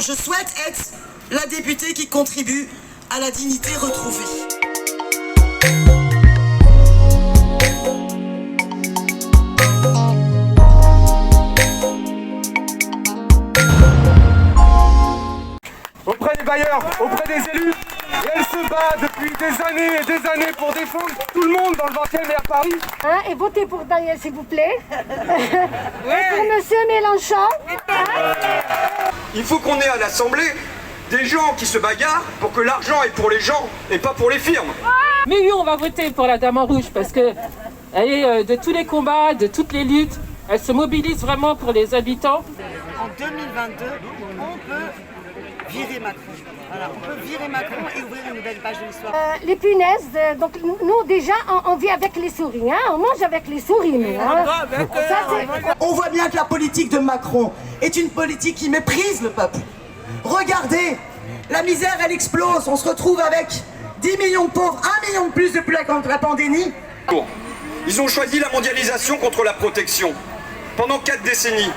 Je souhaite être la députée qui contribue à la dignité retrouvée. Auprès des bailleurs, auprès des élus, et elle se bat depuis des années et des années pour défendre tout le monde dans le 20e et à Paris. Hein, et votez pour Daniel, s'il vous plaît. Et pour Monsieur Mélenchon. Il faut qu'on ait à l'Assemblée des gens qui se bagarrent pour que l'argent est pour les gens et pas pour les firmes. Mais oui, on va voter pour la Dame en Rouge parce que elle est de tous les combats, de toutes les luttes. Elle se mobilise vraiment pour les habitants. En 2022, on peut virer Macron. Voilà, on peut virer Macron et ouvrir une nouvelle page de l'histoire. Les punaises, donc nous déjà on vit avec les souris, hein, on mange avec les souris. Nous, hein. On voit bien que la politique de Macron est une politique qui méprise le peuple. Regardez, la misère elle explose, on se retrouve avec 10 millions de pauvres, 1 million de plus depuis la pandémie. Ils ont choisi la mondialisation contre la protection pendant 4 décennies.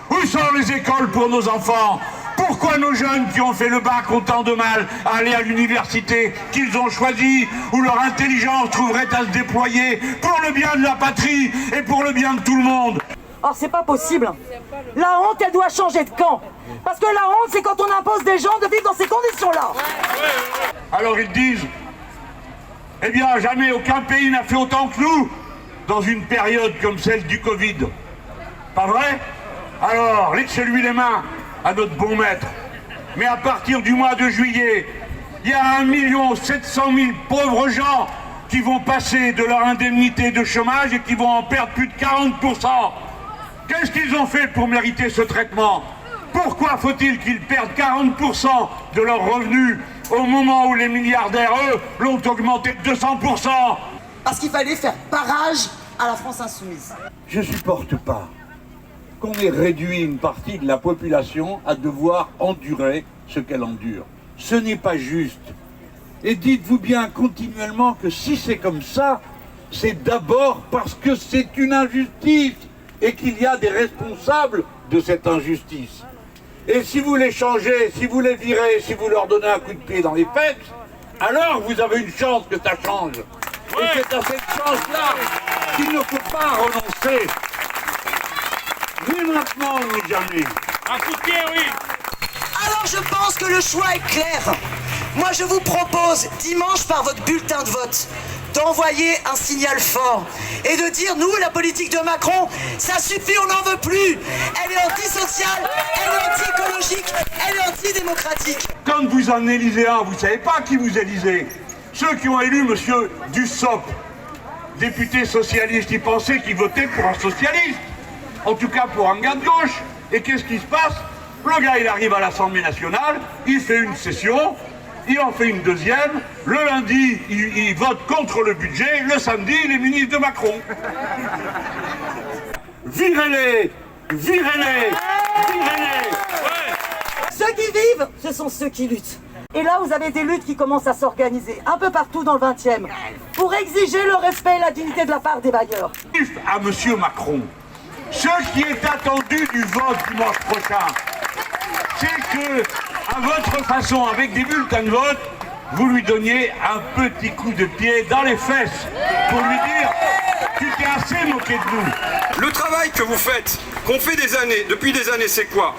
Où sont les écoles pour nos enfants ? Pourquoi nos jeunes qui ont fait le bac ont tant de mal à aller à l'université qu'ils ont choisi, où leur intelligence trouverait à se déployer pour le bien de la patrie et pour le bien de tout le monde? Or c'est pas possible. La honte, elle doit changer de camp. Parce que la honte, c'est quand on impose des gens de vivre dans ces conditions-là. Alors ils disent, eh bien jamais aucun pays n'a fait autant que nous dans une période comme celle du Covid. Pas vrai? Alors, laissez-lui les mains à notre bon maître. Mais à partir du mois de juillet, il y a 1 700 000 pauvres gens qui vont passer de leur indemnité de chômage et qui vont en perdre plus de 40%. Qu'est-ce qu'ils ont fait pour mériter ce traitement? Pourquoi faut-il qu'ils perdent 40% de leurs revenus au moment où les milliardaires, eux, l'ont augmenté de 200%? Parce qu'il fallait faire barrage à la France insoumise. Je ne supporte pas qu'on ait réduit une partie de la population à devoir endurer ce qu'elle endure. Ce n'est pas juste. Et dites-vous bien continuellement que si c'est comme ça, c'est d'abord parce que c'est une injustice et qu'il y a des responsables de cette injustice. Et si vous les changez, si vous les virez, si vous leur donnez un coup de pied dans les fesses, alors vous avez une chance que ça change. Et c'est à cette chance-là qu'il ne faut pas renoncer. Ni maintenant, ni jamais. Un coup de pied, oui. Alors je pense que le choix est clair. Moi je vous propose, dimanche par votre bulletin de vote, d'envoyer un signal fort et de dire, nous, la politique de Macron, ça suffit, on n'en veut plus. Elle est antisociale, elle est anti-écologique, elle est antidémocratique. Quand vous en élisez un, vous ne savez pas qui vous élisez. Ceux qui ont élu monsieur Dussopt, député socialiste, ils pensaient qu'ils votaient pour un socialiste. En tout cas pour un gars de gauche. Et qu'est-ce qui se passe? Le gars, il arrive à l'Assemblée nationale, il fait une session, il en fait une deuxième, le lundi, il vote contre le budget, le samedi, il est ministre de Macron. Virez-les! Virez-les! Virez-les! Ceux qui vivent, ce sont ceux qui luttent. Et là, vous avez des luttes qui commencent à s'organiser, un peu partout dans le 20e, pour exiger le respect et la dignité de la part des bailleurs. À monsieur Macron, ce qui est attendu du vote dimanche prochain, c'est que, à votre façon, avec des bulletins de vote, vous lui donniez un petit coup de pied dans les fesses pour lui dire « Tu t'es assez moqué de nous ». Le travail que vous faites, qu'on fait depuis des années, c'est quoi?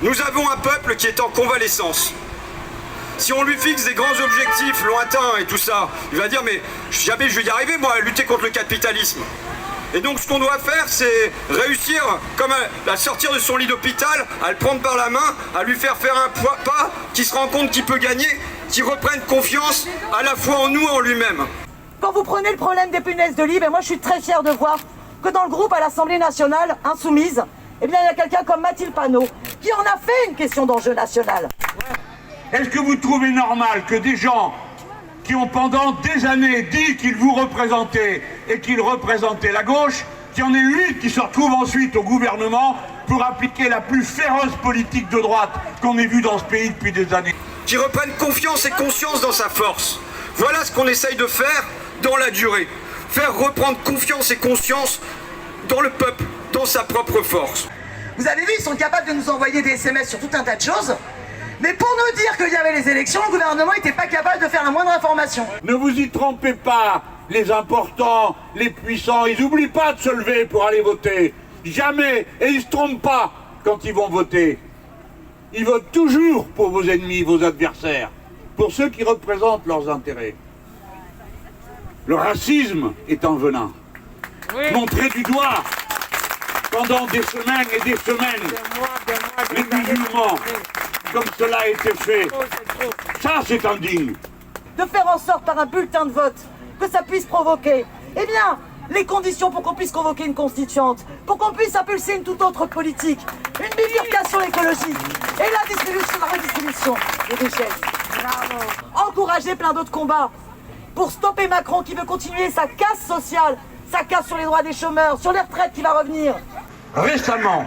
Nous avons un peuple qui est en convalescence. Si on lui fixe des grands objectifs lointains et tout ça, il va dire « Mais jamais je vais y arriver, moi, à lutter contre le capitalisme ». Et donc ce qu'on doit faire, c'est réussir comme à sortir de son lit d'hôpital, à le prendre par la main, à lui faire un pas, qu'il se rend compte qu'il peut gagner, qu'il reprenne confiance à la fois en nous et en lui-même. Quand vous prenez le problème des punaises de lit, moi je suis très fière de voir que dans le groupe à l'Assemblée nationale, insoumise, eh bien il y a quelqu'un comme Mathilde Panot qui en a fait une question d'enjeu national. Est-ce que vous trouvez normal que des gens qui ont pendant des années dit qu'ils vous représentaient et qu'ils représentaient la gauche, qu'il y en ait 8 qui se retrouvent ensuite au gouvernement pour appliquer la plus féroce politique de droite qu'on ait vue dans ce pays depuis des années? Qui reprenne confiance et conscience dans sa force. Voilà ce qu'on essaye de faire dans la durée. Faire reprendre confiance et conscience dans le peuple, dans sa propre force. Vous avez vu, ils sont capables de nous envoyer des SMS sur tout un tas de choses. Mais pour nous dire qu'il y avait les élections, le gouvernement n'était pas capable de faire la moindre information. Ne vous y trompez pas, les importants, les puissants, ils n'oublient pas de se lever pour aller voter. Jamais. Et ils ne se trompent pas quand ils vont voter. Ils votent toujours pour vos ennemis, vos adversaires, pour ceux qui représentent leurs intérêts. Le racisme est un venin. Montré du doigt pendant des semaines et des semaines. Les musulmans, comme cela a été fait. Ça, c'est indigne. De faire en sorte par un bulletin de vote que ça puisse provoquer, eh bien, les conditions pour qu'on puisse convoquer une constituante, pour qu'on puisse impulser une toute autre politique, une bifurcation écologique et la redistribution des richesses. Encourager plein d'autres combats pour stopper Macron qui veut continuer sa casse sociale, sa casse sur les droits des chômeurs, sur les retraites qui va revenir. Récemment,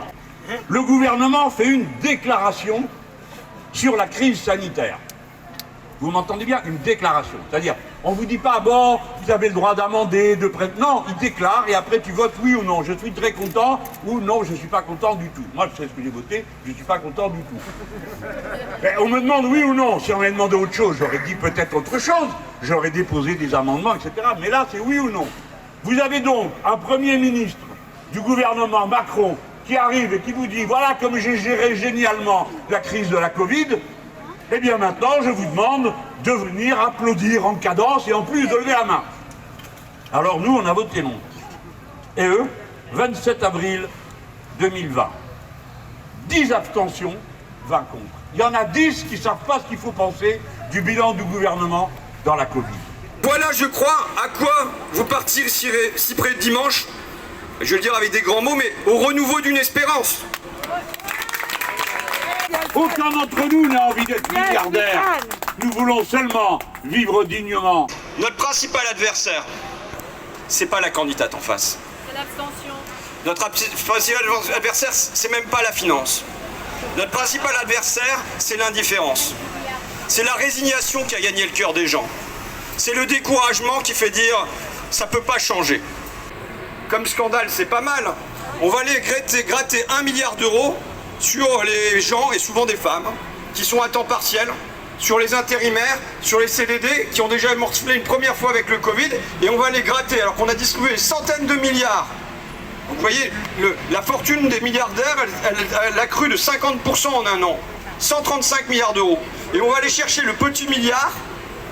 le gouvernement fait une déclaration sur la crise sanitaire. Vous m'entendez bien? Une déclaration. C'est-à-dire, on ne vous dit pas, bon, vous avez le droit d'amender, de prêter. Non, il déclare et après tu votes oui ou non. Je suis très content ou non, je ne suis pas content du tout. Moi, je sais ce que j'ai voté, je ne suis pas content du tout. Mais on me demande oui ou non. Si on m'avait demandé autre chose, j'aurais dit peut-être autre chose. J'aurais déposé des amendements, etc. Mais là, c'est oui ou non. Vous avez donc un Premier ministre du gouvernement Macron qui arrive et qui vous dit, voilà comme j'ai géré génialement la crise de la Covid. Eh bien maintenant, je vous demande de venir applaudir en cadence et en plus de lever la main. Alors nous, on a voté non. Et eux, 27 avril 2020. 10 abstentions, 20 contre. Il y en a 10 qui ne savent pas ce qu'il faut penser du bilan du gouvernement dans la Covid. Voilà, je crois, à quoi vous partirez si près de dimanche, je vais le dire avec des grands mots, mais au renouveau d'une espérance. Aucun d'entre nous n'a envie d'être milliardaire. Nous voulons seulement vivre dignement. Notre principal adversaire, c'est pas la candidate en face. C'est l'abstention. Notre principal adversaire, c'est même pas la finance. Notre principal adversaire, c'est l'indifférence. C'est la résignation qui a gagné le cœur des gens. C'est le découragement qui fait dire « ça peut pas changer ». Comme scandale, c'est pas mal. On va aller gratter 1 milliard d'euros sur les gens, et souvent des femmes, qui sont à temps partiel, sur les intérimaires, sur les CDD, qui ont déjà morcelé une première fois avec le Covid, et on va les gratter, alors qu'on a distribué des centaines de milliards. Vous voyez, la fortune des milliardaires, elle a cru de 50% en un an. 135 milliards d'euros. Et on va aller chercher le petit milliard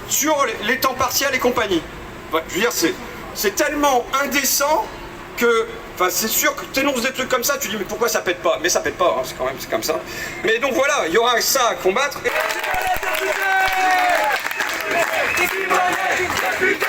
sur les temps partiels et compagnie. Enfin, je veux dire, c'est tellement indécent que... Enfin, c'est sûr que tu énonces des trucs comme ça, tu dis mais pourquoi ça pète pas? Mais ça pète pas, hein, c'est comme ça. Mais donc voilà, il y aura ça à combattre. Député,